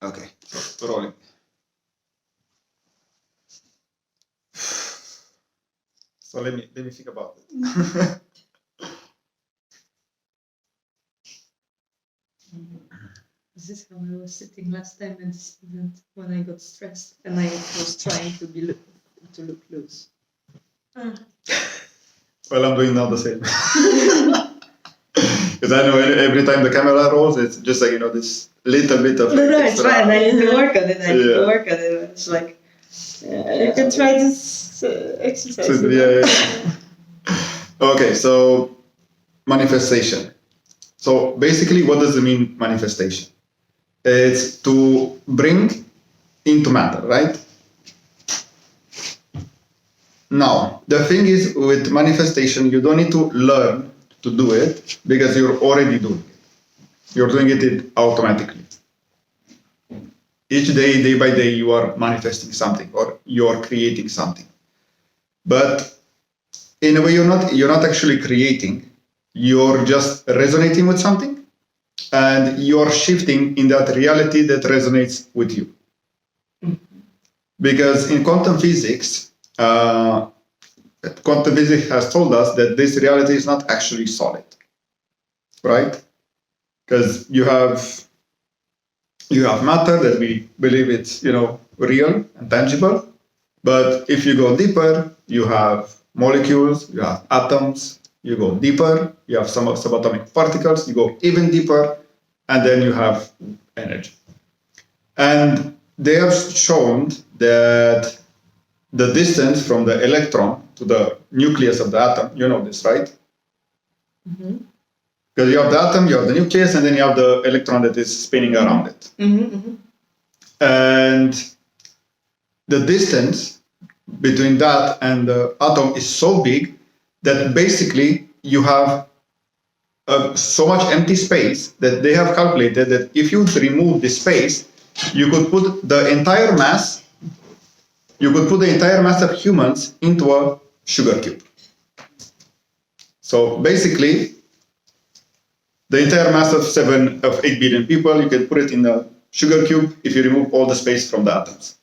Okay, so rolling. So let me think about it. This is how I was sitting last time at this event when I got stressed and I was trying to look loose. Well, I'm doing now the same. Because I know every time the camera rolls, it's just like, this little bit of. No, it's right, and I need to work on it. It's like, you can try this exercise. So, yeah. Okay, so manifestation. So basically, what does it mean, manifestation? It's to bring into matter, right? Now, the thing is with manifestation, you don't need to learn to do it because you're already doing it. You're doing it automatically. Each day by day, you are manifesting something or you're creating something. But in a way, you're not actually creating. You're just resonating with something, and you're shifting in that reality that resonates with you. Because in quantum physics has told us that this reality is not actually solid, right? Because you have matter that we believe it's real and tangible, but if you go deeper, you have molecules, you have atoms. You go deeper, you have some subatomic particles. You go even deeper, and then you have energy. And they have shown that the distance from the electron to the nucleus of the atom, you know this, right? Mm-hmm. Because you have the atom, you have the nucleus, and then you have the electron that is spinning around it. Mm-hmm. And the distance between that and the atom is so big that basically you have so much empty space that they have calculated that if you remove this space, you could put the entire mass of humans into a sugar cube. So basically, the entire mass of 8 billion people, you can put it in a sugar cube if you remove all the space from the atoms.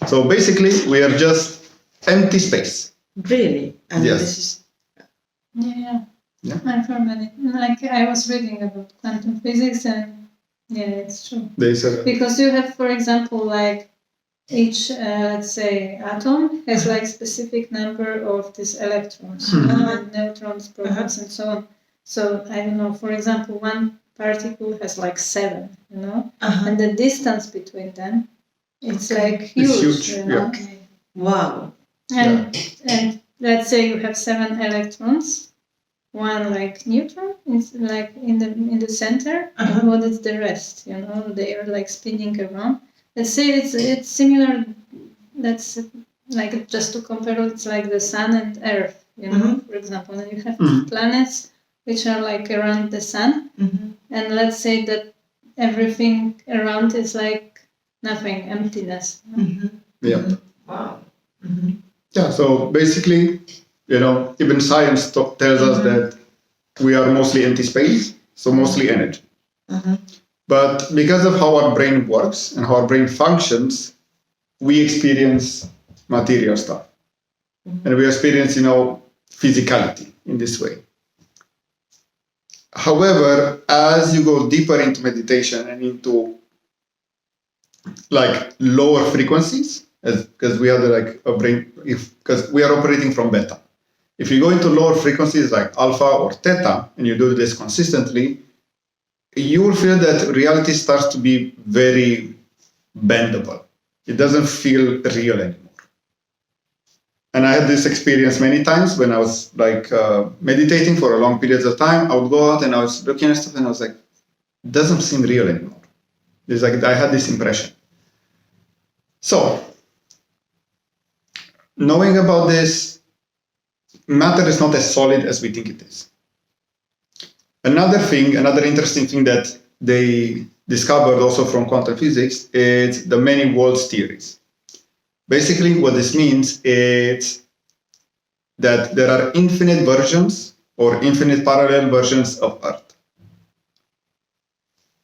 So basically, we are just empty space. Really? And yes. This is... Yeah. I've heard many. Like I was reading about quantum physics, and it's true. Because you have, for example, like each, let's say, atom has like specific number of these electrons, and neutrons, protons, and so on. So I don't know. For example, one particle has like 7, and the distance between them, it's like huge. It's huge. Okay. Wow. And let's say you have 7 electrons. One like neutron is like in the center, and what is the rest? They are like spinning around. Let's say it's similar. That's like, just to compare, it's like the sun and Earth. For example, and you have planets which are like around the sun, and let's say that everything around is like nothing, emptiness. Yeah. Wow. Yeah. So basically, even science tells us that we are mostly empty space, so mostly energy. But because of how our brain works and how our brain functions, we experience material stuff. And we experience, physicality in this way. However, as you go deeper into meditation and into like lower frequencies, because we have a brain, because we are operating from beta. If you go into lower frequencies like alpha or theta, and you do this consistently, you will feel that reality starts to be very bendable. It doesn't feel real anymore. And I had this experience many times when I was meditating for a long periods of time. I would go out and I was looking at stuff and I was like, it doesn't seem real anymore. It's like I had this impression. So, knowing about this, matter is not as solid as we think it is. Another interesting thing that they discovered also from quantum physics is the many worlds theories. Basically, what this means is that there are infinite versions or infinite parallel versions of Earth.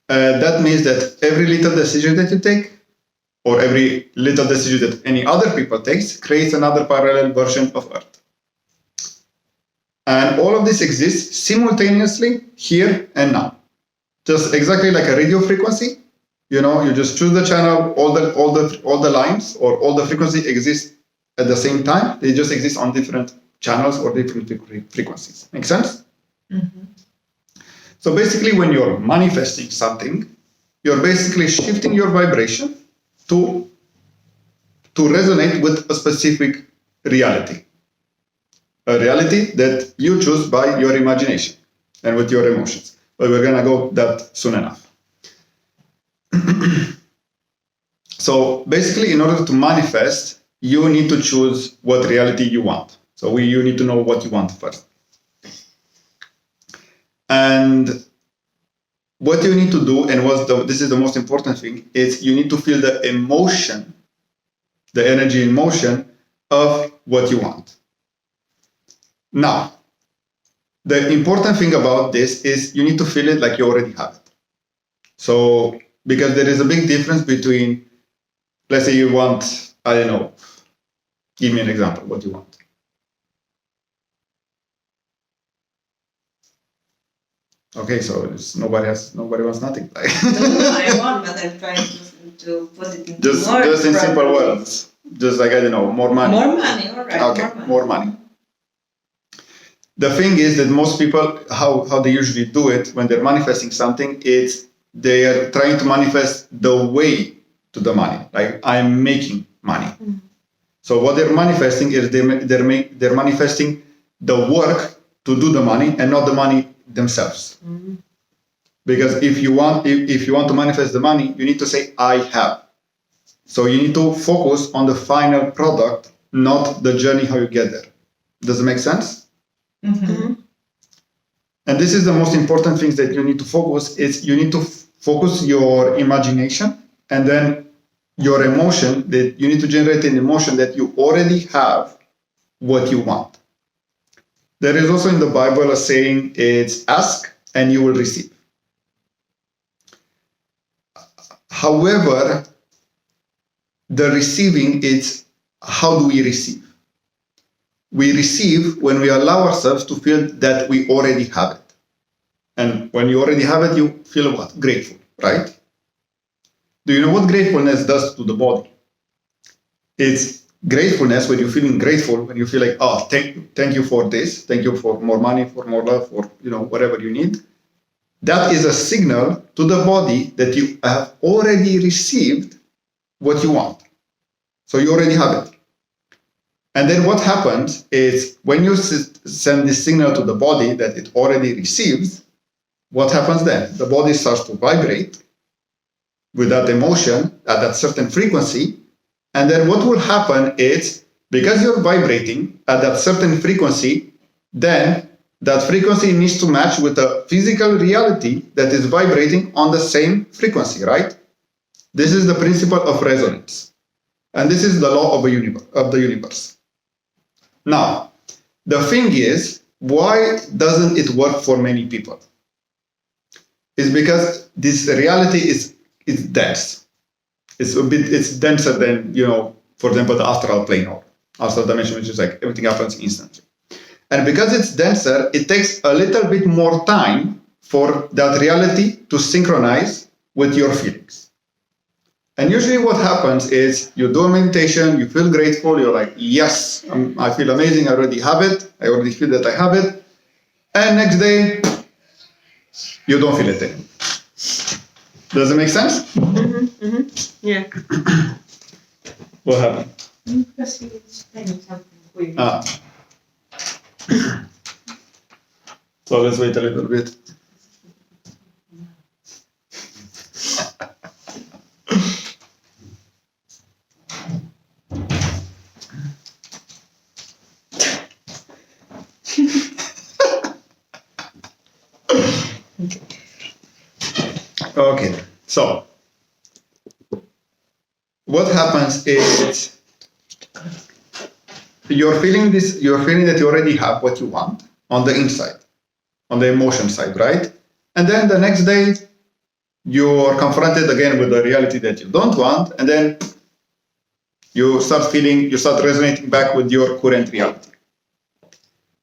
that means that every little decision that you take, or every little decision that any other people takes, creates another parallel version of Earth. And all of this exists simultaneously here and now. Just exactly like a radio frequency. You just choose the channel, all the lines or all the frequency exist at the same time. They just exist on different channels or different frequencies. Make sense? Mm-hmm. So basically, when you're manifesting something, you're basically shifting your vibration to resonate with a specific reality. A reality that you choose by your imagination and with your emotions. But we're going to go that soon enough. So basically, in order to manifest, you need to choose what reality you want. So you need to know what you want first. And what you need to do, and this is the most important thing, is you need to feel the emotion, the energy in motion of what you want. Now, the important thing about this is you need to feel it like you already have it. So, because there is a big difference between, let's say you want, I don't know, give me an example, what you want. Okay, so nobody wants nothing. No, I want, but I'm trying to put it into just in simple words. Just like, I don't know, more money. More money, all right. Okay, more money. The thing is that most people, how they usually do it when they're manifesting something, is they are trying to manifest the way to the money. Like, I'm making money. Mm-hmm. So what they're manifesting is they're manifesting the work to do the money and not the money themselves. Mm-hmm. Because if you want to manifest the money, you need to say, I have. So you need to focus on the final product, not the journey how you get there. Does it make sense? Mm-hmm. And this is the most important thing that you need to focus. Is you need to focus your imagination and then your emotion, that you need to generate an emotion that you already have what you want. There is also in the Bible a saying, it's ask and you will receive. However, the receiving is, how do we receive? We receive when we allow ourselves to feel that we already have it. And when you already have it, you feel what? Grateful, right? Do you know what gratefulness does to the body? It's gratefulness when you're feeling grateful, when you feel like, oh, thank you for this, thank you for more money, for more love, for whatever you need. That is a signal to the body that you have already received what you want. So you already have it. And then what happens is when you send this signal to the body that it already receives, what happens then? The body starts to vibrate with that emotion at that certain frequency. And then what will happen is, because you're vibrating at that certain frequency, then that frequency needs to match with a physical reality that is vibrating on the same frequency, right? This is the principle of resonance. And this is the law of the universe. Now, the thing is, why doesn't it work for many people? It's because this reality is dense. It's denser than, for example, the astral plane or astral dimension, which is like everything happens instantly. And because it's denser, it takes a little bit more time for that reality to synchronize with your feelings. And usually what happens is you do a meditation, you feel grateful, you're like, yes, I feel amazing, I already have it, I already feel that I have it. And next day, you don't feel it anymore. Does it make sense? Mm-hmm, mm-hmm. Yeah. What happened? Because it's something weird. So let's wait a little bit. Okay, so what happens is you're feeling that you already have what you want on the inside, on the emotion side, right? And then the next day, you're confronted again with the reality that you don't want, and then you start resonating back with your current reality.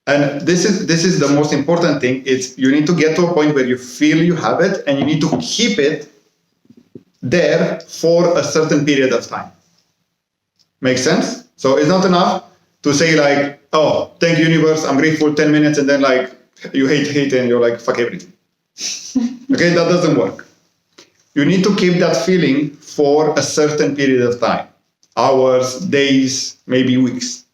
And this is the most important thing. It's you need to get to a point where you feel you have it, and you need to keep it there for a certain period of time. Make sense? So it's not enough to say like, oh, thank you, universe, I'm grateful, 10 minutes, and then like you hate and you're like, fuck everything. Okay, that doesn't work. You need to keep that feeling for a certain period of time. Hours, days, maybe weeks.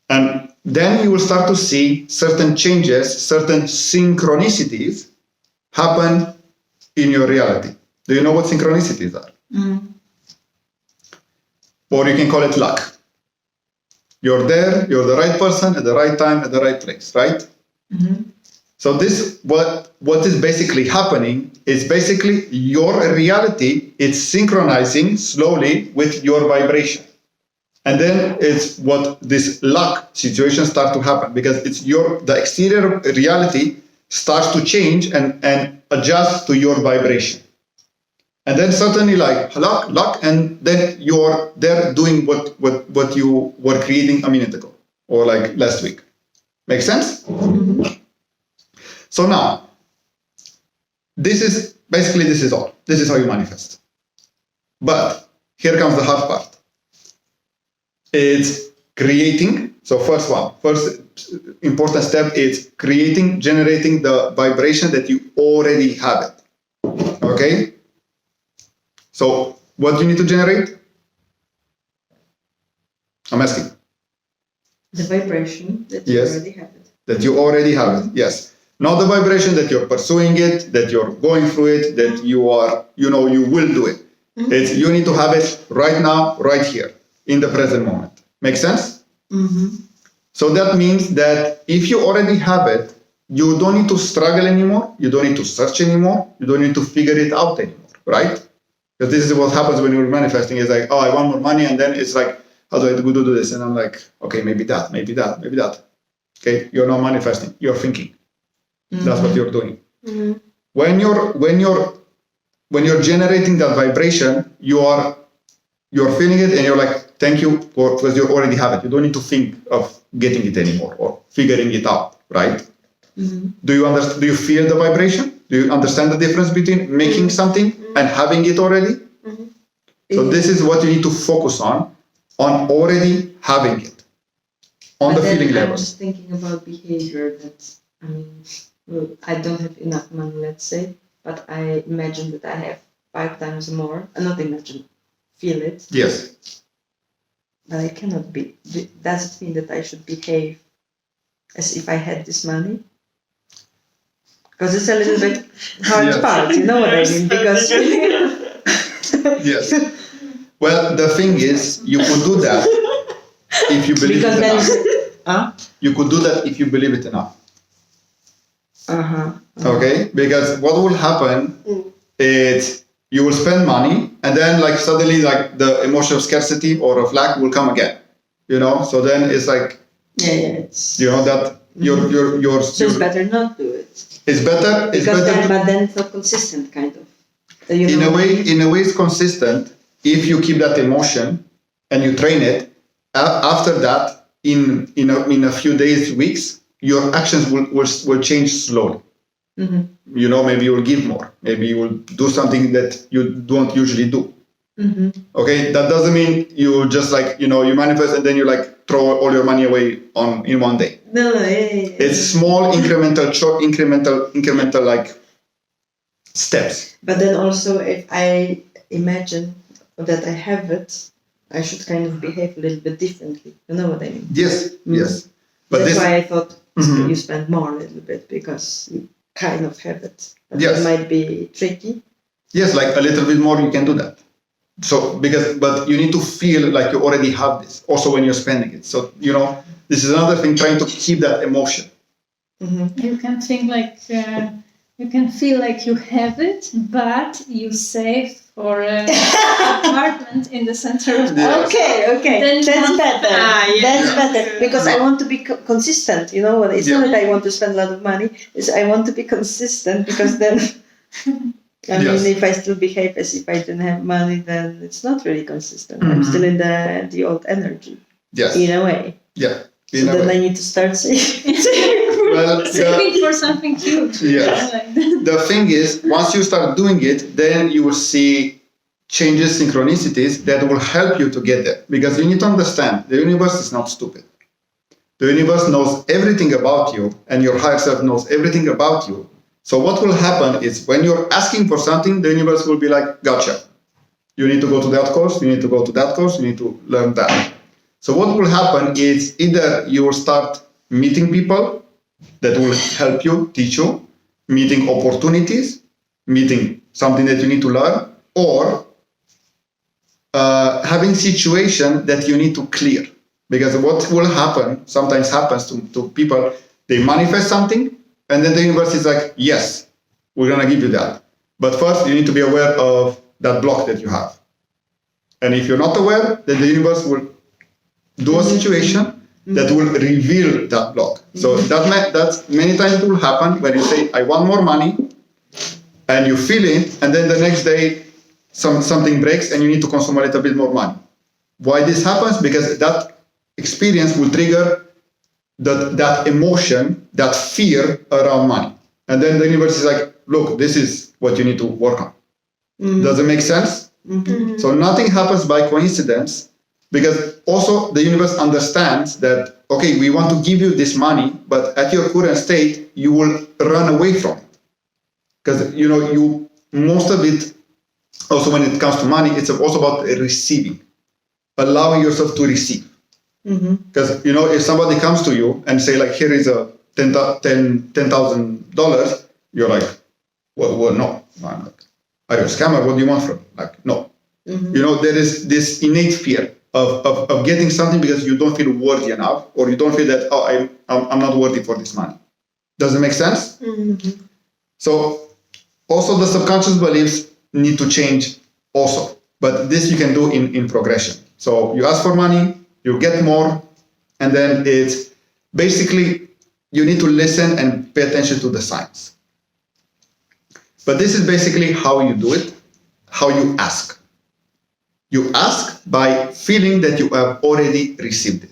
And then you will start to see certain changes, certain synchronicities happen in your reality. Do you know what synchronicities are? Or you can call it luck. You're there, you're the right person at the right time, at the right place, right? So this, what is basically happening is basically your reality is synchronizing slowly with your vibration. And then it's what this luck situation start to happen, because it's the exterior reality starts to change and adjust to your vibration. And then suddenly like luck, and then you're there doing what you were creating a minute ago or like last week. Make sense? So now, this is all. This is how you manifest. But here comes the hard part. It's creating. So first important step is generating the vibration that you already have it. Okay? So what do you need to generate? I'm asking. The vibration that you already have it. That you already have it, yes. Not the vibration that you're pursuing it, that you're going through it, that you are, you will do it. It's you need to have it right now, right here, in the present moment. Make sense? So that means that if you already have it, you don't need to struggle anymore, you don't need to search anymore, you don't need to figure it out anymore, right? Because this is what happens when you're manifesting. It's like, oh, I want more money, and then it's like, how do I do this? And I'm like, okay, maybe that. Okay, you're not manifesting, you're thinking. That's what you're doing. When you're generating that vibration, you're feeling it, and you're like, thank you, because you already have it. You don't need to think of getting it anymore or figuring it out, right? Do you feel the vibration? Do you understand the difference between making something and having it already? So this is what you need to focus on already having it, on the feeling level. I was thinking about behavior that, I don't have enough money, let's say, but I imagine that I have 5 times more. Not imagine, feel it. Yes. But I cannot be. Does it mean that I should behave as if I had this money? Because it's a little bit hard part, you know what I mean? Because yes. Well, the thing is, you could do that if you believe it enough. You could do that if you believe it enough. Okay? Because what will happen is you will spend money, and then like suddenly like the emotion of scarcity or of lack will come again. So then it's like it's that you're so it's better not do it. It's better. But then it's not consistent, kind of. In a way, it's consistent if you keep that emotion and you train it. After that, in a few days, weeks, your actions will change slowly. Maybe you will give more. Maybe you will do something that you don't usually do. Okay, that doesn't mean you just like you manifest and then you like throw all your money away in one day. No, it's small incremental like steps. But then also, if I imagine that I have it, I should kind of behave a little bit differently. You know what I mean? Yes, yes. But that's why I thought you spend more a little bit, because you kind of have it. But it might be tricky. Yes, like a little bit more, you can do that. So but you need to feel like you already have this also when you're spending it. So this is another thing, trying to keep that emotion. You can think like you can feel like you have it, but you save for an apartment in the center of town. Okay, Then that's better. That's better, because I want to be consistent. You know what? It's not that I want to spend a lot of money. It's I want to be consistent, because then I mean, Yes. if I still behave as if I didn't have money, then it's not really consistent. I'm still in the old energy, Yes. in a way. Yeah. So In a then way. I need to start saving. Well, Saving for something huge. Yes. Like that. the thing is, once you start doing it, then you will see changes, synchronicities that will help you to get there. Because you need to understand, the universe is not stupid. The universe knows everything about you, and your higher self knows everything about you. So what will happen is when you're asking for something, the universe will be like, gotcha. You need to go to that course, you need to go to that course, you need to learn that. So what will happen is either you will start meeting people that will help you, teach you, meeting opportunities, meeting something that you need to learn, or having situation that you need to clear. Because what will happen, sometimes happens to people, they manifest something, and then the universe is like, yes, we're going to give you that. But first, you need to be aware of that block that you have. And if you're not aware, then the universe will do a situation that will reveal that block. So that's many times it will happen when you say, I want more money, and you feel it, and then the next day something breaks and you need to consume a little bit more money. Why this happens? Because that experience will trigger that emotion, that fear around money. And then the universe is like, look, this is what you need to work on. Does it make sense? So nothing happens by coincidence, because also the universe understands that, okay, we want to give you this money, but at your current state, you will run away from it. Because, you most of it, also when it comes to money, it's also about receiving, allowing yourself to receive. Because, if somebody comes to you and say, like, here is a $10,000, you're like, well, no. I'm like, are you a scammer? What do you want from me? Like, no. There is this innate fear of getting something because you don't feel worthy enough, or you don't feel that, I'm not worthy for this money. Does it make sense? So also the subconscious beliefs need to change also. But this you can do in progression. So you ask for money, you get more, and then it's basically you need to listen and pay attention to the signs. But this is basically how you do it, how you ask. You ask by feeling that you have already received it.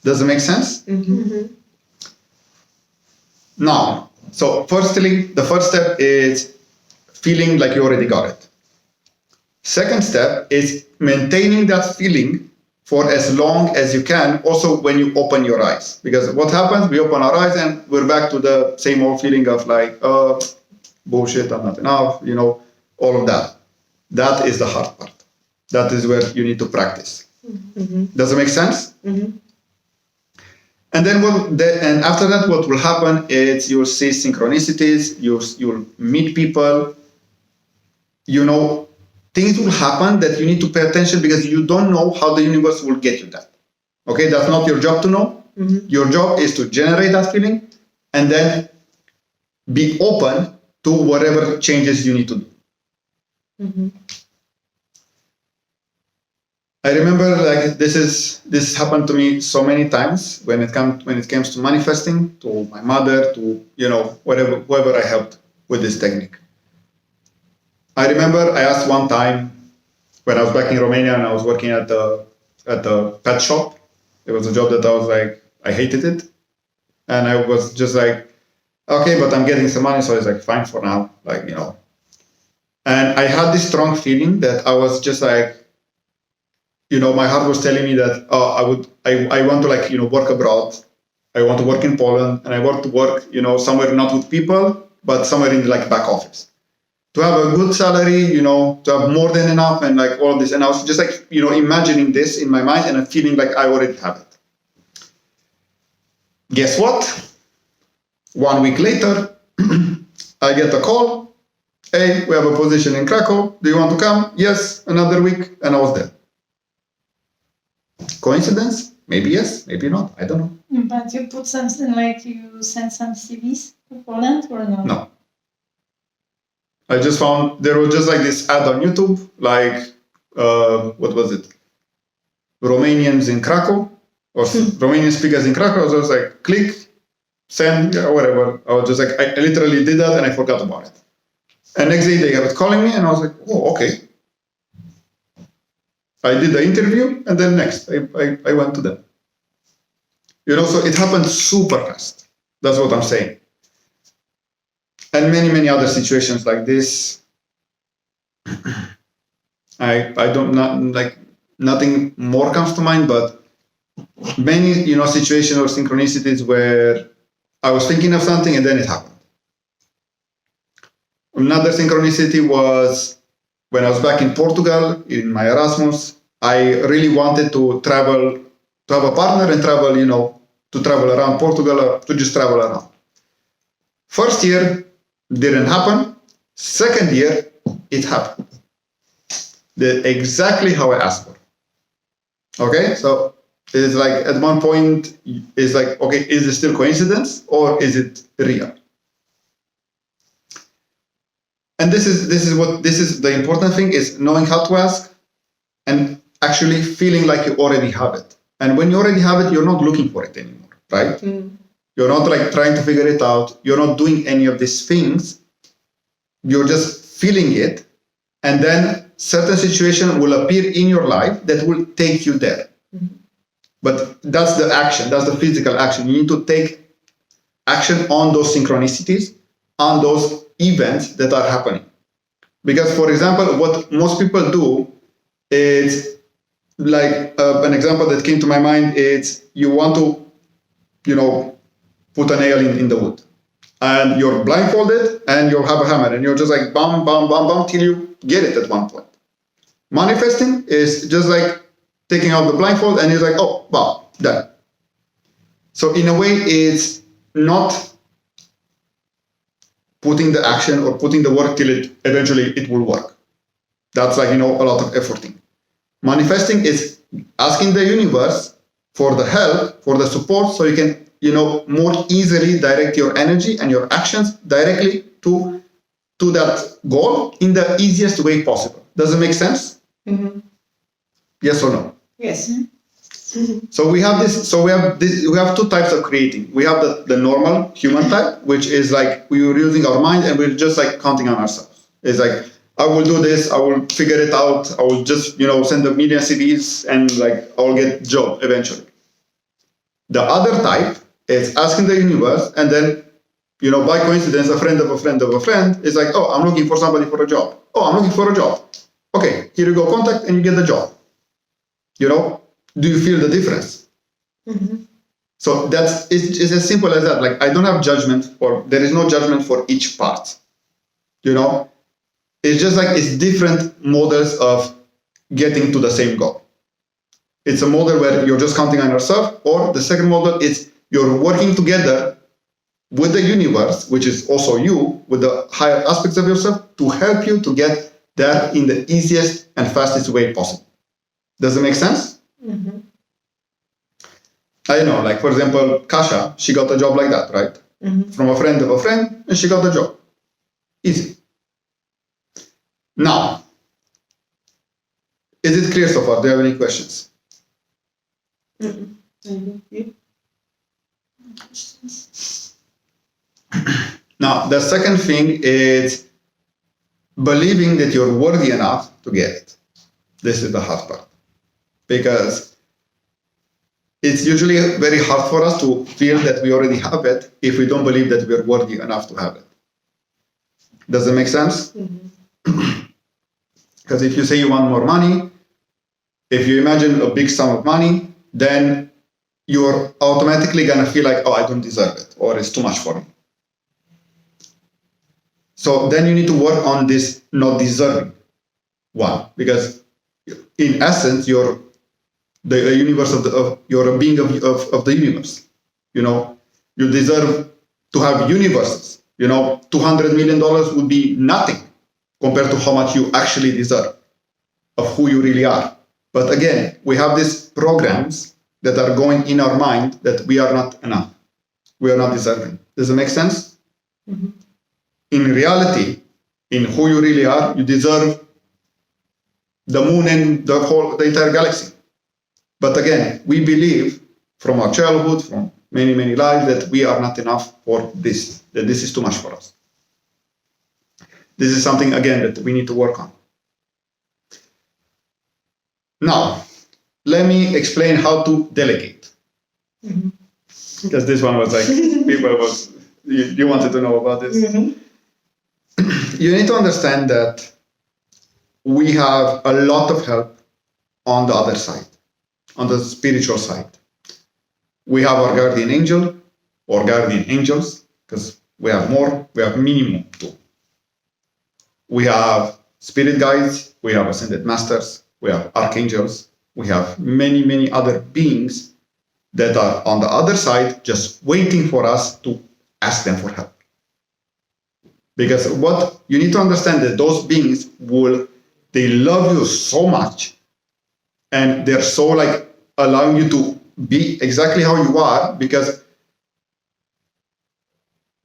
Does it make sense? Now, so firstly, the first step is feeling like you already got it. Second step is maintaining that feeling for as long as you can, also when you open your eyes. Because what happens, we open our eyes and we're back to the same old feeling of like, bullshit, I'm not enough, all of that. That is the hard part. That is where you need to practice. Does it make sense? And then and after that, what will happen is you'll see synchronicities, you'll meet people, things will happen that you need to pay attention, because you don't know how the universe will get you that. Okay, that's not your job to know. Your job is to generate that feeling and then be open to whatever changes you need to do. I remember, like, this happened to me so many times when it comes to manifesting, to my mother, to whoever I helped with this technique. I remember I asked one time when I was back in Romania and I was working at the pet shop. It was a job that I was like, I hated it, and I was just like, okay, but I'm getting some money, so I was like, fine for now, And I had this strong feeling that I was just like, my heart was telling me that I want to work abroad. I want to work in Poland, and I want to work, somewhere not with people, but somewhere in back office. To have a good salary, to have more than enough, and all of this. And I was just imagining this in my mind, and I'm feeling like I already have it. Guess what? 1 week later, I get a call. Hey, we have a position in Krakow. Do you want to come? Yes, another week. And I was there. Coincidence? Maybe yes, maybe not. I don't know. But you put something you sent some CVs to Poland or no? No. I just found there was just this ad on YouTube, what was it? Romanians in Krakow, or Romanian speakers in Krakow. So I was like, click, send, whatever. I was just I literally did that and I forgot about it. And next day they kept calling me, and I was like, oh, okay. I did the interview, and then next I went to them. So it happened super fast. That's what I'm saying. And many other situations like this. I don't like nothing more comes to mind, but many situations or synchronicities where I was thinking of something and then it happened. Another synchronicity was when I was back in Portugal in my Erasmus. I really wanted to travel, to have a partner and travel, to travel around Portugal or to just travel around. First year didn't happen. Second year it happened. Exactly how I asked for. Okay, so it's like at one point it's like, okay, is it still coincidence or is it real? And this is the important thing, is knowing how to ask and actually feeling like you already have it. And when you already have it, you're not looking for it anymore, right? Mm. You're not like trying to figure it out. You're not doing any of these things. You're just feeling it, and then certain situation will appear in your life that will take you there. Mm-hmm. But that's the action. That's the physical action. You need to take action on those synchronicities, on those events that are happening. Because, for example, what most people do is, like an example that came to my mind is, you want to, put a nail in the wood. And you're blindfolded and you have a hammer and you're just like bam, bam, bam, bam till you get it at one point. Manifesting is just like taking out the blindfold and you're like, oh, wow, done. So in a way, it's not putting the action or putting the work till eventually it will work. That's like, a lot of efforting. Manifesting is asking the universe for the help, for the support, so you can, more easily direct your energy and your actions directly to that goal in the easiest way possible. Does it make sense? Mm-hmm. Yes or no? Yes. Mm-hmm. So we have this. So we have two types of creating. We have the normal human type, which is like we're using our mind and we're just like counting on ourselves. It's like, I will do this. I will figure it out. I will just send a million CVs and like I'll get a job eventually. The other type is asking the universe, and then by coincidence, a friend of a friend of a friend is like, oh, I'm looking for somebody for a job. Oh, I'm looking for a job. Okay, here you go, contact, and you get the job. Do you feel the difference? Mm-hmm. So it's as simple as that. Like, I don't have judgment, or there is no judgment for each part. It's just like it's different models of getting to the same goal. It's a model where you're just counting on yourself, or the second model is you're working together with the universe, which is also you, with the higher aspects of yourself, to help you to get there in the easiest and fastest way possible. Does it make sense? Mm-hmm. I don't know, like for example, Kasha, she got a job like that, right? Mm-hmm. From a friend of a friend, and she got the job. Easy. Now, is it clear so far? Do you have any questions? Mm-mm. Mm-hmm. Now, the second thing is believing that you're worthy enough to get it. This is the hard part. Because it's usually very hard for us to feel that we already have it if we don't believe that we're worthy enough to have it. Does it make sense? Mm-hmm. Because if you say you want more money, if you imagine a big sum of money, then you're automatically going to feel like, oh, I don't deserve it, or it's too much for me. So then you need to work on this not deserving one, because in essence, you're the universe you're a being of the universe. You deserve to have universes. $200 million would be nothing compared to how much you actually deserve of who you really are. But again, we have these programs that are going in our mind that we are not enough. We are not deserving. Does it make sense? Mm-hmm. In reality, in who you really are, you deserve the moon and the entire galaxy. But again, we believe from our childhood, from many, many lives, that we are not enough for this, that this is too much for us. This is something, again, that we need to work on. Now, let me explain how to delegate. Because this one was like, you wanted to know about this. You need to understand that we have a lot of help on the other side, on the spiritual side. We have our guardian angel or guardian angels, because we have more, we have minimum too. We have spirit guides, we have ascended masters, we have archangels, we have many, many other beings that are on the other side just waiting for us to ask them for help. Because what you need to understand that those beings they love you so much, and they're so like allowing you to be exactly how you are, because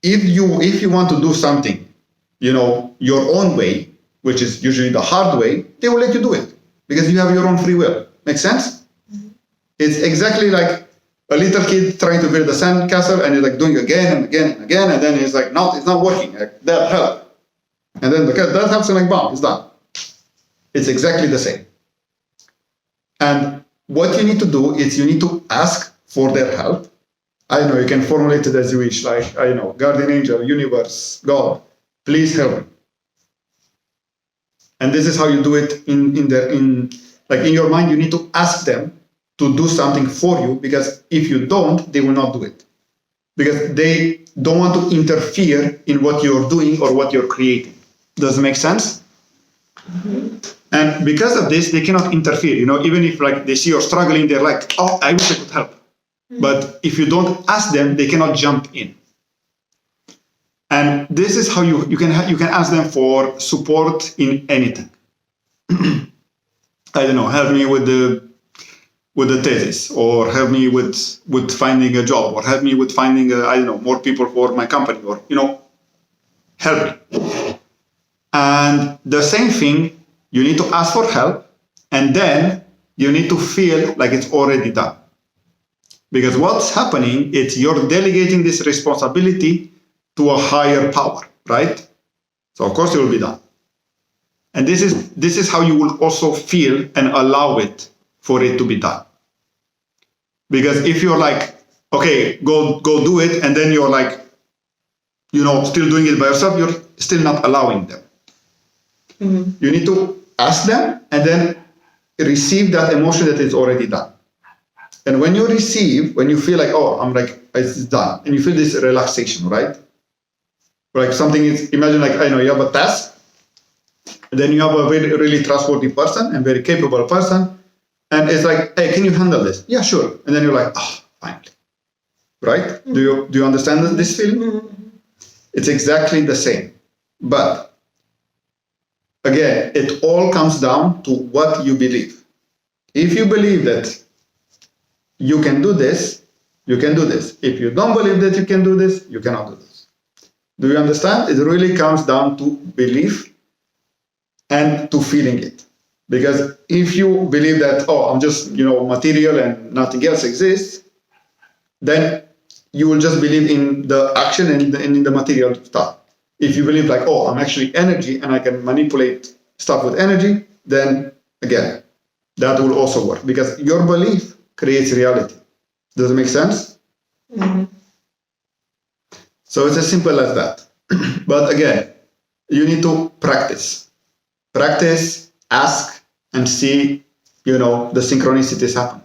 if you want to do something, your own way, which is usually the hard way, they will let you do it because you have your own free will. Make sense? It's exactly like a little kid trying to build a sand castle, and he's like doing again and again and again, and then he's like, no, it's not working. Like, that help. And then that helps, and like, bam, it's done. It's exactly the same. And what you need to do is you need to ask for their help. I know you can formulate it as you wish, like, guardian angel, universe, God, please help me. And this is how you do it in your mind. You need to ask them to do something for you, because if you don't, they will not do it, because they don't want to interfere in what you're doing or what you're creating. Does it make sense? And because of this, they cannot interfere. Even if they see you're struggling, they're like, oh, I wish I could help. But if you don't ask them, they cannot jump in. And this is how you can ask them for support in anything. I don't know, help me with the thesis, or help me with finding a job, or help me with finding more people for my company, or help me. And the same thing, you need to ask for help, and then you need to feel like it's already done. Because what's happening is you're delegating this responsibility to a higher power, right? So of course it will be done. And this is how you will also feel and allow it for it to be done. Because if you're like, okay, go do it, and then you're like, still doing it by yourself, you're still not allowing them. You need to ask them and then receive that emotion that is already done. And when you feel like, oh, it's done, and you feel this relaxation, right? Like something is, imagine you have a task, and then you have a very, really trustworthy person and very capable person, and it's like, hey, can you handle this? Yeah, sure. And then you're like, oh, finally. Right? Do you understand this feeling? It's exactly the same. But again, it all comes down to what you believe. If you believe that you can do this, you can do this. If you don't believe that you can do this, you cannot do this. Do you understand? It really comes down to belief and to feeling it. Because if you believe that, oh, I'm just, material and nothing else exists, then you will just believe in the action and in the material stuff. If you believe like, oh, I'm actually energy and I can manipulate stuff with energy, then again, that will also work, because your belief creates reality. Does it make sense? So it's as simple as that. But again, you need to practice. Practice, ask, and see, the synchronicities happen.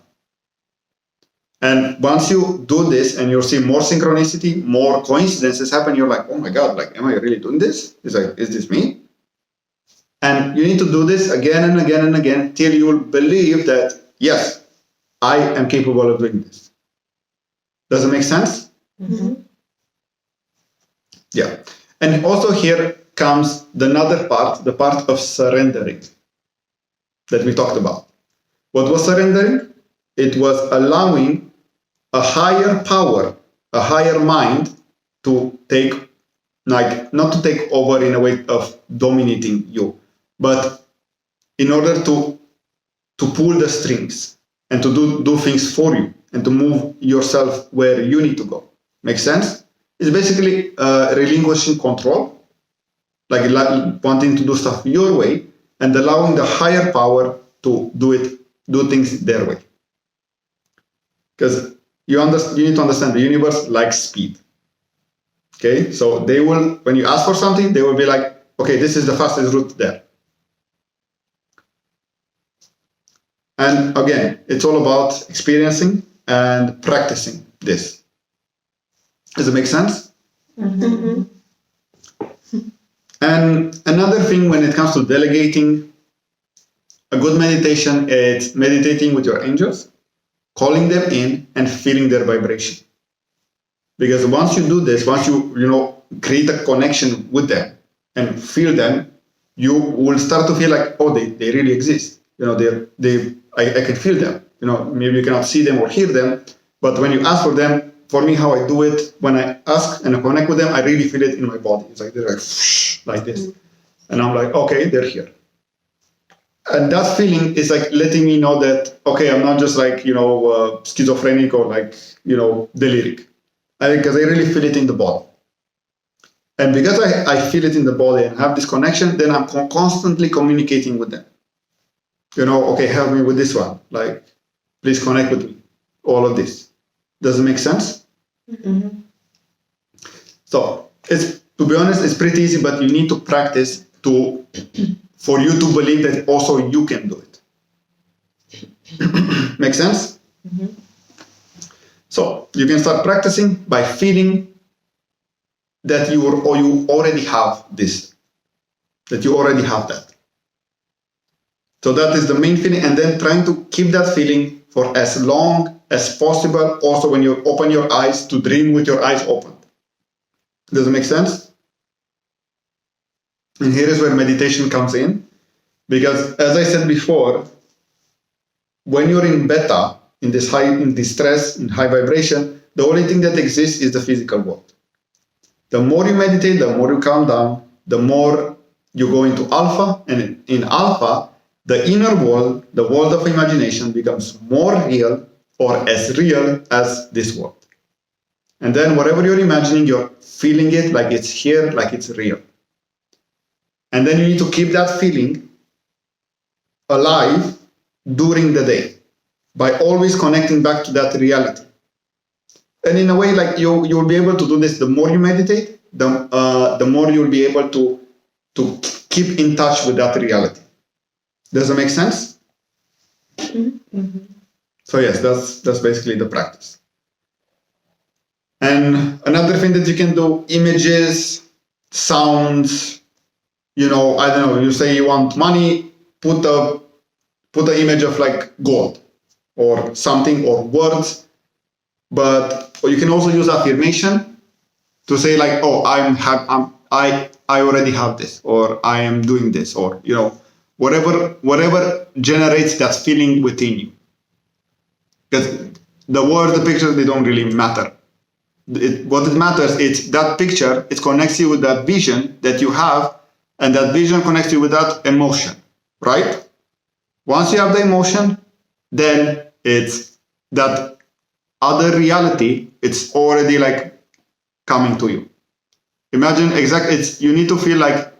And once you do this and you see more synchronicity, more coincidences happen, you're like, oh my God, am I really doing this? Is this me? And you need to do this again and again and again till you will believe that, yes, I am capable of doing this. Does it make sense? Yeah. And also here comes another part, the part of surrendering that we talked about. What was surrendering? It was allowing a higher power, a higher mind to take, not to take over in a way of dominating you, but in order to pull the strings and to do things for you and to move yourself where you need to go. Make sense? It's basically relinquishing control like wanting to do stuff your way, and allowing the higher power to do things their way. Because you need to understand the universe likes speed. Okay, so they will, when you ask for something, they will be like, okay, this is the fastest route there. And again, it's all about experiencing and practicing this. Does it make sense? Mm-hmm. And another thing when it comes to delegating, a good meditation is meditating with your angels, calling them in and feeling their vibration. Because once you do this, once you create a connection with them and feel them, you will start to feel like, oh, they really exist. I can feel them. Maybe you cannot see them or hear them, but when you ask for them, for me, how I do it, when I ask and I connect with them, I really feel it in my body. It's like they're like this. And I'm like, okay, they're here. And that feeling is like letting me know that, okay, I'm not just like, schizophrenic or like, deliric. Because I really feel it in the body. And because I feel it in the body and have this connection, then I'm constantly communicating with them. Okay, help me with this one. Like, please connect with me. All of this. Does it make sense? Mm-hmm. So, to be honest, it's pretty easy, but you need to practice for you to believe that also you can do it. Make sense? Mm-hmm. So, you can start practicing by feeling that you already have this, that you already have that. So that is the main feeling, and then trying to keep that feeling for as long as possible. Also, when you open your eyes, to dream with your eyes open. Does it make sense? And here is where meditation comes in, because as I said before, when you're in beta, in this stress, in high vibration, the only thing that exists is the physical world. The more you meditate, the more you calm down, the more you go into alpha, and in alpha, the inner world, the world of imagination, becomes more real or as real as this world. And then whatever you're imagining, you're feeling it like it's here, like it's real. And then you need to keep that feeling alive during the day by always connecting back to that reality. And in a way, like you'll be able to do this. The more you meditate, the more you'll be able to keep in touch with that reality. Does that make sense? Mm-hmm. So yes, that's basically the practice. And another thing that you can do, images, sounds, I don't know, you say you want money, put an image of like gold or something, or words. But you can also use affirmation to say like, oh, I already have this, or I am doing this, or whatever generates that feeling within you. Because the words, the pictures, they don't really matter. What it matters is that picture, it connects you with that vision that you have, and that vision connects you with that emotion, right? Once you have the emotion, then it's that other reality, it's already like coming to you. Imagine you need to feel like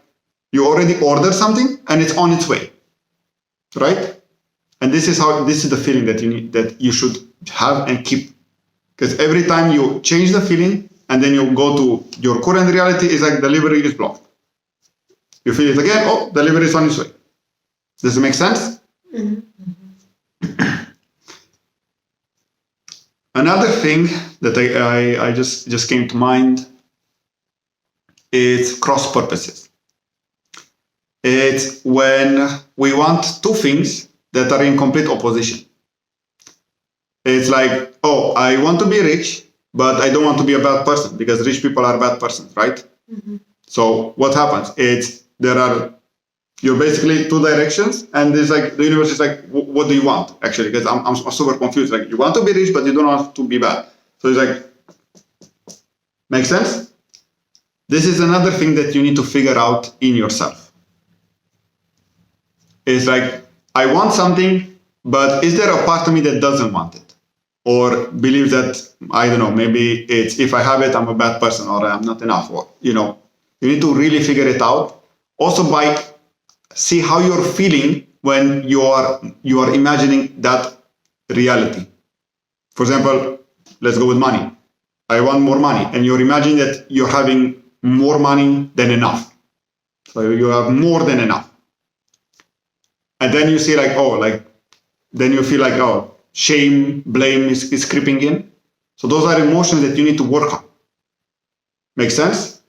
you already ordered something and it's on its way, right? And this is the feeling that you should have and keep. Because every time you change the feeling and then you go to your current reality, it's like delivery is blocked. You feel it again, oh, delivery is on its way. Does it make sense? Mm-hmm. Another thing that I just came to mind is cross purposes. It's when we want two things that are in complete opposition. It's like, oh, I want to be rich, but I don't want to be a bad person, because rich people are bad persons, right? Mm-hmm. So what happens? You're basically two directions, and there's like the universe is like, what do you want actually? Because I'm super confused. Like, you want to be rich, but you don't want to be bad. So it's like, make sense? This is another thing that you need to figure out in yourself. It's like, I want something, but is there a part of me that doesn't want it? Or believes that, I don't know, maybe it's, if I have it, I'm a bad person, or I'm not enough, or, you need to really figure it out. also by see how you're feeling when you are imagining that reality. For example, let's go with money. I want more money, and you're imagining that you're having more money than enough. So you have more than enough. And then you see then you feel like, oh, shame, blame is creeping in. So those are emotions that you need to work on. Make sense?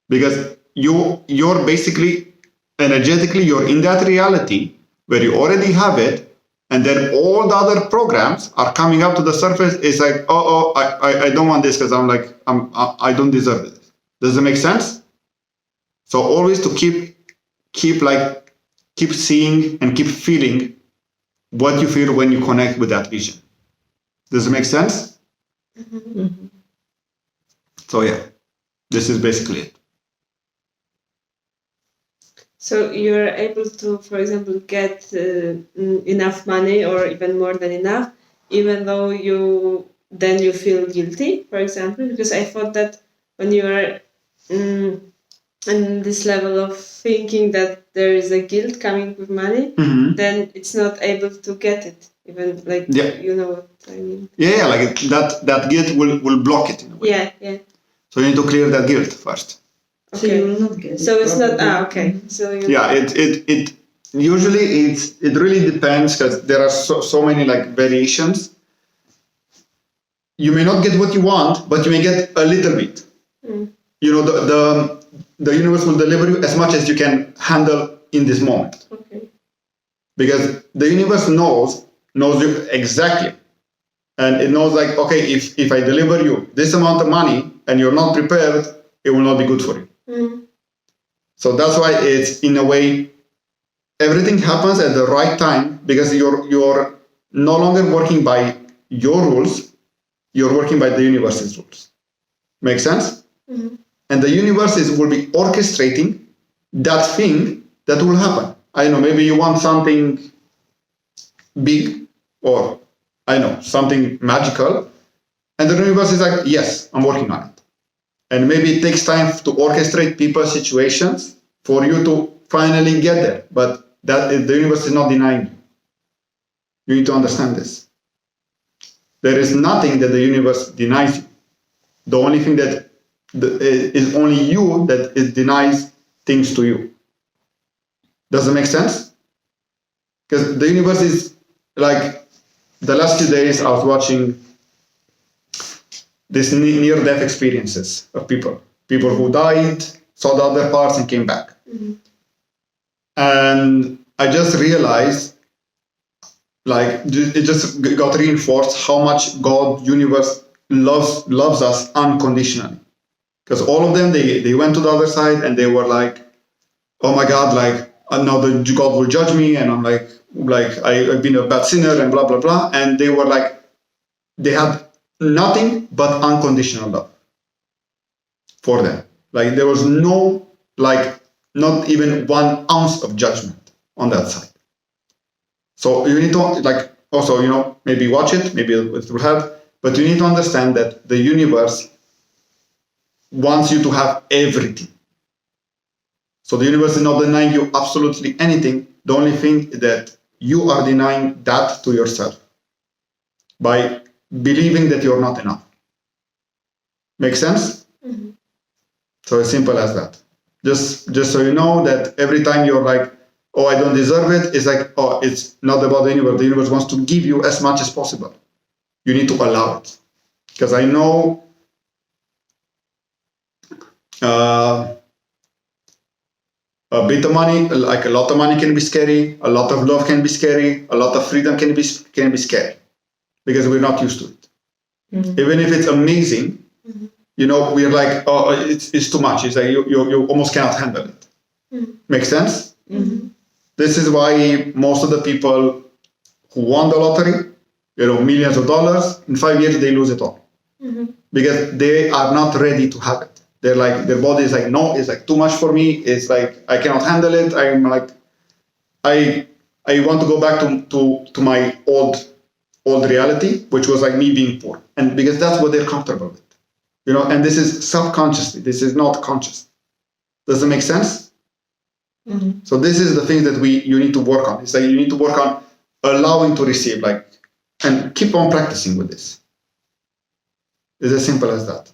Because you're basically, energetically, you're in that reality where you already have it, and then all the other programs are coming up to the surface. It's like, I don't want this because I don't deserve it. Does it make sense? So always to keep seeing and keep feeling what you feel when you connect with that vision. Does it make sense? Mm-hmm. So yeah, this is basically it. So you're able to, for example, get enough money or even more than enough, even though you feel guilty, for example, because I thought that when you are in this level of thinking that there is a guilt coming with money, then it's not able to get it, even you know what I mean. Yeah, like that guilt will block it in a way. Yeah. So you need to clear that guilt first. So you will not get it. So it's not okay. So it usually it really depends because there are so many variations. You may not get what you want, but you may get a little bit. You know, the universe will deliver you as much as you can handle in this moment. Okay. Because the universe knows you exactly. And it knows okay, if I deliver you this amount of money and you're not prepared, it will not be good for you. So that's why it's, in a way, everything happens at the right time because you're no longer working by your rules, you're working by the universe's rules. Make sense? And the universe will be orchestrating that thing that will happen. I know, maybe you want something big or something magical, and the universe is like, yes, I'm working on it. And maybe it takes time to orchestrate people's situations for you to finally get there. But the universe is not denying you. You need to understand this. There is nothing that the universe denies you. The only thing that is only you that it denies things to you. Does it make sense? Because the universe is the last few days I was watching these near-death experiences of people who died, saw the other parts and came back. And I just realized, it just got reinforced how much God, universe loves us unconditionally. Because all of them, they went to the other side and they were like, oh my God, now God will judge me, and I'm I've been a bad sinner and blah, blah, blah. And they were they had nothing but unconditional love for them. There was no, not even 1 ounce of judgment on that side. So you need to, also, maybe watch it, maybe it will help, but you need to understand that the universe wants you to have everything. So the universe is not denying you absolutely anything. The only thing that you are denying that to yourself by believing that you're not enough. Make sense? So as simple as that. Just so you know that every time you're oh, I don't deserve it, it's oh, it's not about the universe. The universe wants to give you as much as possible. You need to allow it. Because I know a bit of money, a lot of money can be scary, a lot of love can be scary, a lot of freedom can be scary. Because we're not used to it. Even if it's amazing, we're oh, it's too much. It's you almost cannot handle it. Make sense? This is why most of the people who won the lottery, millions of dollars, in 5 years they lose it all. Because they are not ready to have it. They're their body is no, it's too much for me. It's I cannot handle it. I'm I want to go back to my old reality, which was me being poor, and because that's what they're comfortable with, and this is subconsciously, this is not conscious. Does it make sense? Mhm. So this is the thing that you need to work on. It's like you need to work on allowing to receive, like, and keep on practicing with this. It's as simple as that.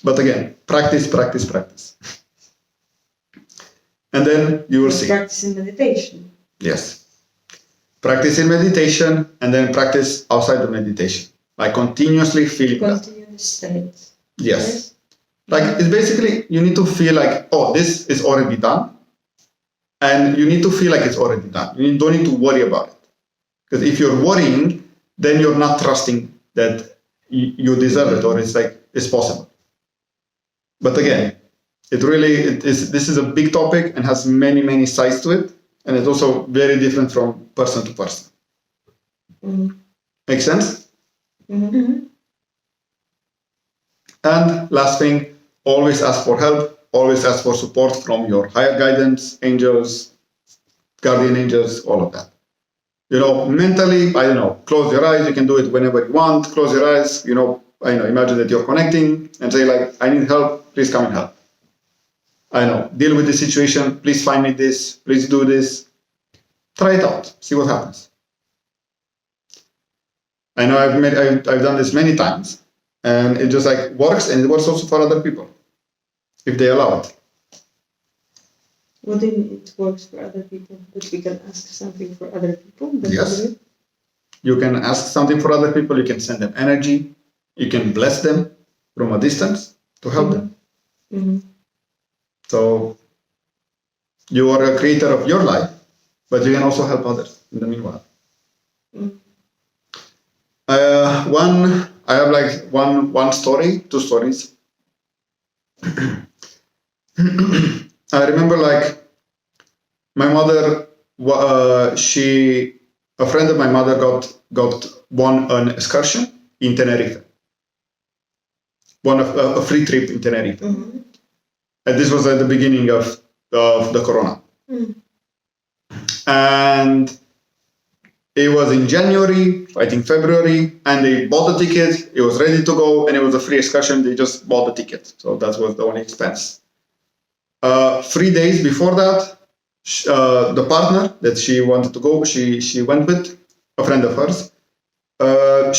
But again, practice, practice, practice. And then you will see. Practicing meditation. Yes. Practice in meditation and then practice outside of meditation. Like continuously feeling that. Continue the state. Yes. Like it's basically, you need to feel like, oh, this is already done. And you need to feel like it's already done. You don't need to worry about it. Because if you're worrying, then you're not trusting that you deserve it or it's like, it's possible. But again, this is a big topic and has many, many sides to it. And it's also very different from person to person. Mhm. Make sense? Mhm. And last thing, always ask for help, always ask for support from your higher guidance, angels, guardian angels, all of that. Mentally, close your eyes, you can do it whenever you want, close your eyes, imagine that you're connecting and say like, I need help, please come and help. Deal with the situation, please find me this, please do this. Try it out, see what happens. I know I've done this many times. And it just like works, and it works also for other people, if they allow it. What do you mean it works for other people? That we can ask something for other people? Yes. You can ask something for other people, you can send them energy, you can bless them from a distance to help them. Mm-hmm. So you are a creator of your life, but you can also help others in the meanwhile. Mm. I have like one story, two stories. I remember like my mother, a friend of my mother won an excursion in Tenerife. Won a free trip in Tenerife. Mm-hmm. And this was at the beginning of the Corona. Mm. And it was in January, I think February, and they bought the ticket. It was ready to go, and it was a free excursion. They just bought the ticket, so that was the only expense. 3 days before that, the partner that she wanted to go, she went with a friend of hers.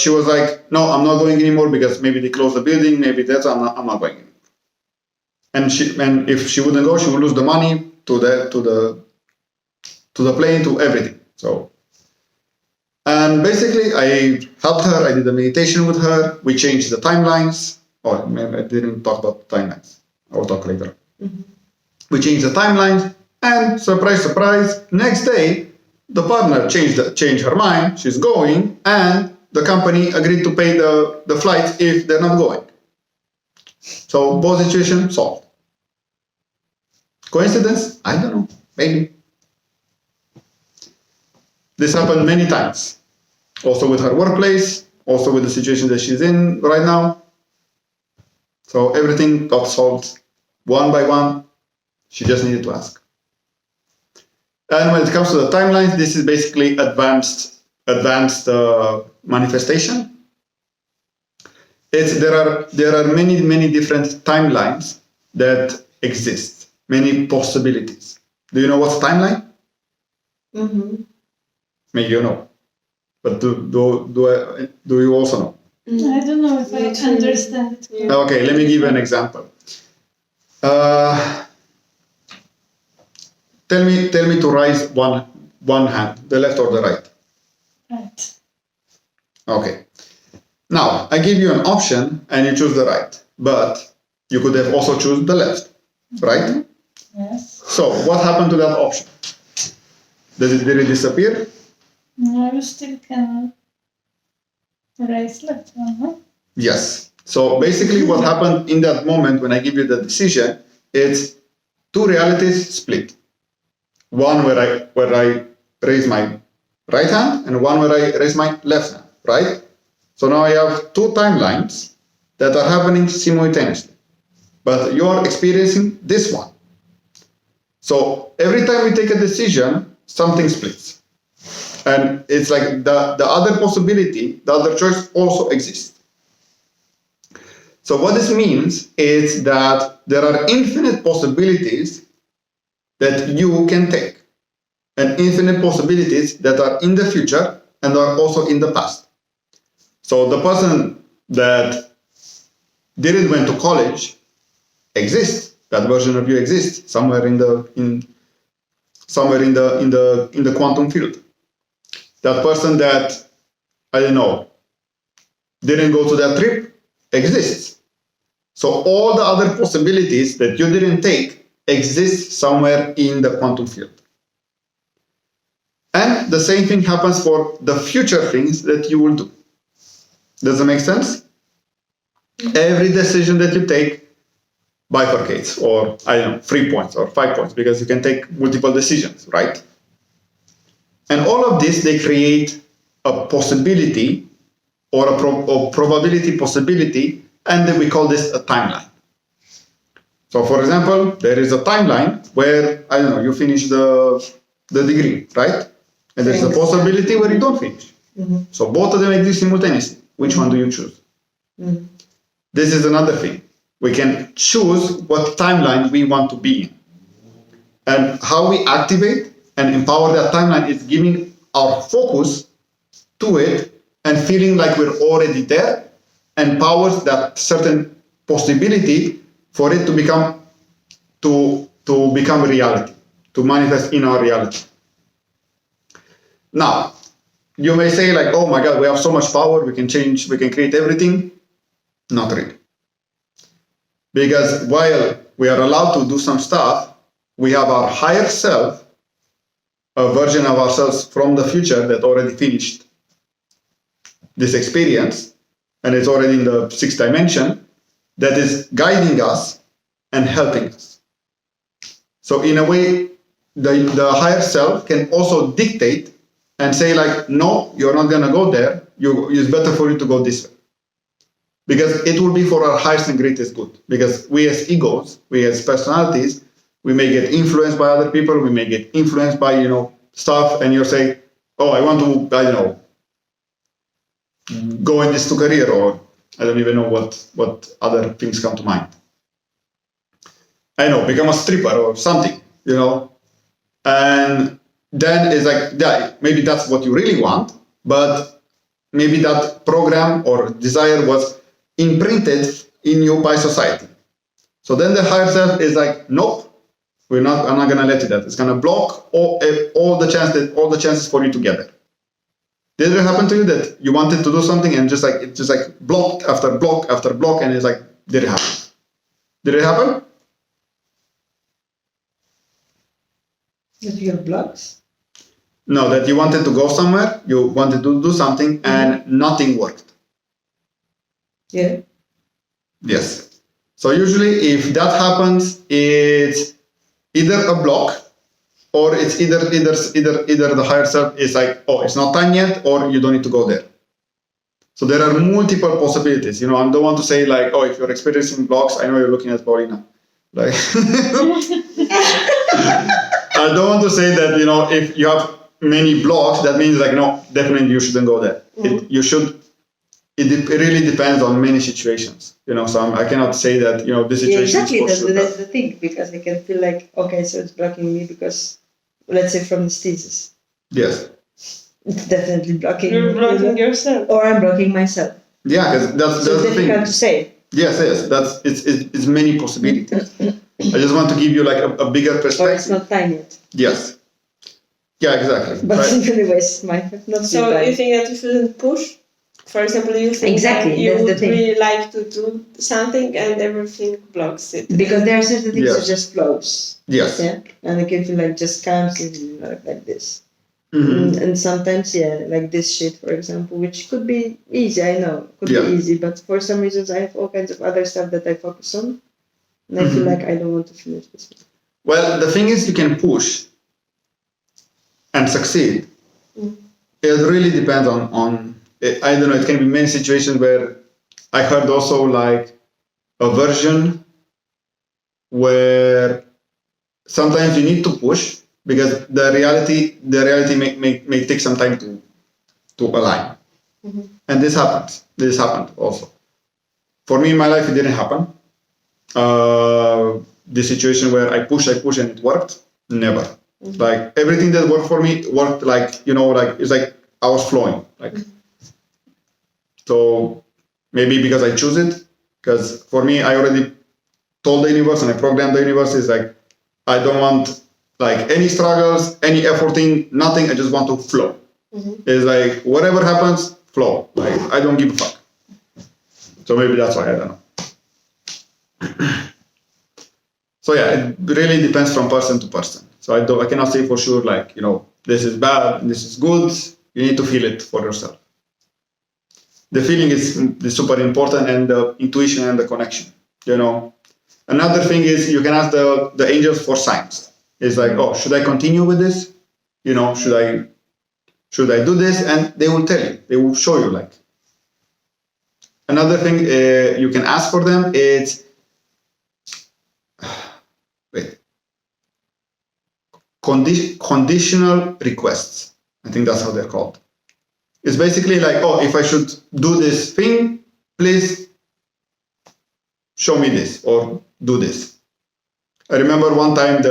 She was like, "No, I'm not going anymore because maybe they closed the building. Maybe I'm not going anymore." And if she wouldn't go, she would lose the money to the plane, to everything. So. And basically, I helped her. I did a meditation with her. We changed the timelines. Oh, maybe I didn't talk about timelines. I will talk later. Mm-hmm. We changed the timelines, and surprise, surprise, next day, the partner changed her mind. She's going, and the company agreed to pay the flights if they're not going. So both situations solved. Coincidence? I don't know. Maybe. This happened many times. Also with her workplace, also with the situation that she's in right now. So everything got solved one by one. She just needed to ask. And when it comes to the timelines, this is basically advanced manifestation. There are many different timelines that exist, many possibilities. Do you know what's timeline? Mm-hmm. Maybe you know, but do you also know? I don't know if I understand it. Yeah. Okay, let me give you an example. Tell me to raise one hand, the left or the right. Right. Okay. Now I give you an option and you choose the right, but you could have also choose the left, right? Yes. So what happened to that option? Did it disappear? No, you still can raise left one, huh? Yes. So basically what happened in that moment when I give you the decision, it's two realities split. One where I raise my right hand and one where I raise my left hand, right? So now I have two timelines that are happening simultaneously, but you're experiencing this one. So every time we take a decision, something splits. And it's like the other possibility, the other choice also exists. So what this means is that there are infinite possibilities that you can take, and infinite possibilities that are in the future and are also in the past. So the person that didn't went to college exists. That version of you exists somewhere in the quantum field. That person that, I don't know, didn't go to that trip exists. So all the other possibilities that you didn't take exist somewhere in the quantum field. And the same thing happens for the future things that you will do. Does that make sense? Every decision that you take bifurcates, or 3 points or 5 points, because you can take multiple decisions, right? And all of this, they create a possibility or a probability possibility, and then we call this a timeline. So for example, there is a timeline where, you finish the degree, right? And there's a possibility where you don't finish. Mm-hmm. So both of them exist simultaneously. Which one do you choose? Mm-hmm. This is another thing. We can choose what timeline we want to be in. And how we activate and empower that timeline is giving our focus to it and feeling like we're already there, empowers that certain possibility for it to become a reality, to manifest in our reality. Now, you may say like, oh my God, we have so much power, we can change, we can create everything. Not really. Because while we are allowed to do some stuff, we have our higher self, a version of ourselves from the future that already finished this experience, and it's already in the 6th dimension, that is guiding us and helping us. So in a way, the higher self can also dictate and say like, no, you're not going to go there. It's better for you to go this way. Because it will be for our highest and greatest good. Because we as egos, we as personalities, we may get influenced by other people, we may get influenced by, stuff, and you're saying, oh, I want to, go in this career, or I don't even know what other things come to mind. Become a stripper or something, and then it's like, yeah, maybe that's what you really want, but maybe that program or desire was imprinted in you by society. So then the higher self is like, nope, I'm not going to let you that. It's going to block all the chances for you to get there. Did it happen to you that you wanted to do something and it just block after block after block, and it's like, did it happen? Did it happen? That you have blocks? No, that you wanted to go somewhere, you wanted to do something, and nothing worked. Yeah. Yes. So usually if that happens, it's either a block, or it's either the higher self is like, oh, it's not time yet, or you don't need to go there. So there are multiple possibilities. I don't want to say like, oh, if you're experiencing blocks, I know you're looking at Paulina. Like, I don't want to say that, if you have many blocks, that means like, no, definitely you shouldn't go there. Mm-hmm. It really depends on many situations, so I cannot say that, this situation. Yeah, exactly. Is for That's the thing, because I can feel like, okay, so it's blocking me because, let's say, from this thesis. Yes. It's definitely blocking. You're blocking yourself. Or I'm blocking myself. Yeah, because that's so the thing. It's difficult to say. Yes, it's many possibilities. I just want to give you like a bigger perspective. Or it's not time yet. Yes. Yeah, exactly. But right. anyways, might have not been So time. you think that you shouldn't push? For example, you think exactly, that you that's the would thing. really like to do something and everything blocks it. Because there are certain things Yes. that just flows. Yes. Yeah. And it can feel like just comes in like this. Mm-hmm. And sometimes, like this shit, for example, which could be easy, I know, could be easy, but for some reasons I have all kinds of other stuff that I focus on, and I feel like I don't want to finish this one. Well, the thing is, you can push and succeed. It really depends on I don't know, it can be many situations where I heard also like a version where sometimes you need to push because the reality may take some time to align. Mm-hmm. And this happened also. For me in my life, it didn't happen. The situation where I push and it worked. Never. Like everything that worked for me worked like, like it's like I was flowing. Like so maybe because I choose it, because for me I already told the universe and I programmed the universe is like I don't want like any struggles, any efforting, nothing. I just want to flow. It's like whatever happens, flow. Like I don't give a fuck. So maybe that's why I don't know. So yeah, it really depends from person to person. So I cannot say for sure like this is bad, this is good. You need to feel it for yourself. The feeling is super important, and the intuition and the connection. Another thing is you can ask the angels for signs. It's like, oh, should I continue with this? Should I do this? And they will tell you. They will show you. Like another thing you can ask for them is conditional requests. I think that's how they're called. It's basically like, oh, if I should do this thing, please show me this or do this. I remember one time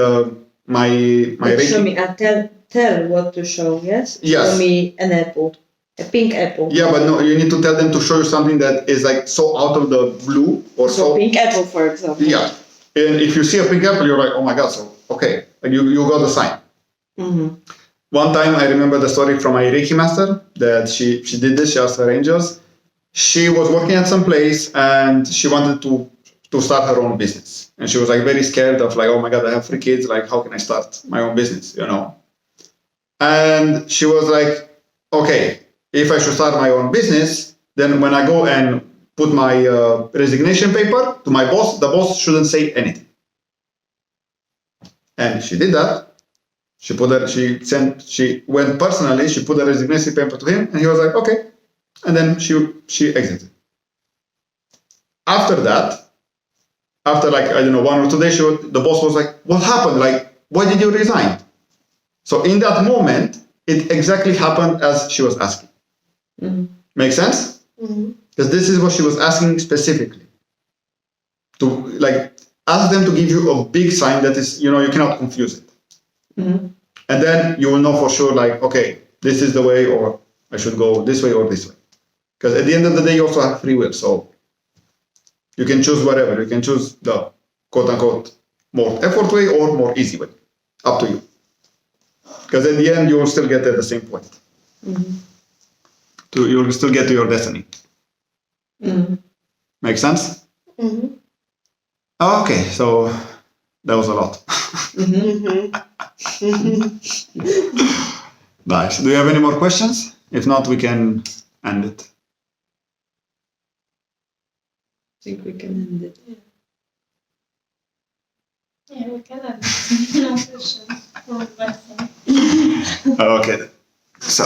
my Reiki. Show me and tell what to show. Yes. Yes. Show me an apple, a pink apple. Yeah, but no, you need to tell them to show you something that is like so out of the blue or so. Pink apple, for example. Yeah, and if you see a pink apple, you're like, oh my god, so okay, and you got the sign. Mm-hmm. One time I remember the story from my Reiki master that she did this. She asked her angels. She was working at some place and she wanted to start her own business, and she was like very scared of like, oh my god, I have 3 kids, like how can I start my own business, And she was like, okay, if I should start my own business, then when I go and put my resignation paper to my boss, the boss shouldn't say anything. And she did that. She went personally, she put a resignation paper to him, and he was like, okay. And then she exited. After that, after like, I don't know, 1 or 2 days, the boss was like, what happened? Like, why did you resign? So in that moment, it exactly happened as she was asking. Mm-hmm. Make sense? Mm-hmm. Because this is what she was asking specifically. To like ask them to give you a big sign that is, you cannot confuse it. Mm-hmm. And then you will know for sure, like, okay, this is the way, or I should go this way or this way. Because at the end of the day, you also have free will. So you can choose whatever. You can choose the quote unquote more effort way or more easy way. Up to you. Because at the end, you will still get at the same point. Mm-hmm. You will still get to your destiny. Mm-hmm. Make sense? Mm-hmm. Okay, so that was a lot. Nice. Do you have any more questions? If not, we can end it. I think we can end it. Yeah, we can have no questions. Okay. So.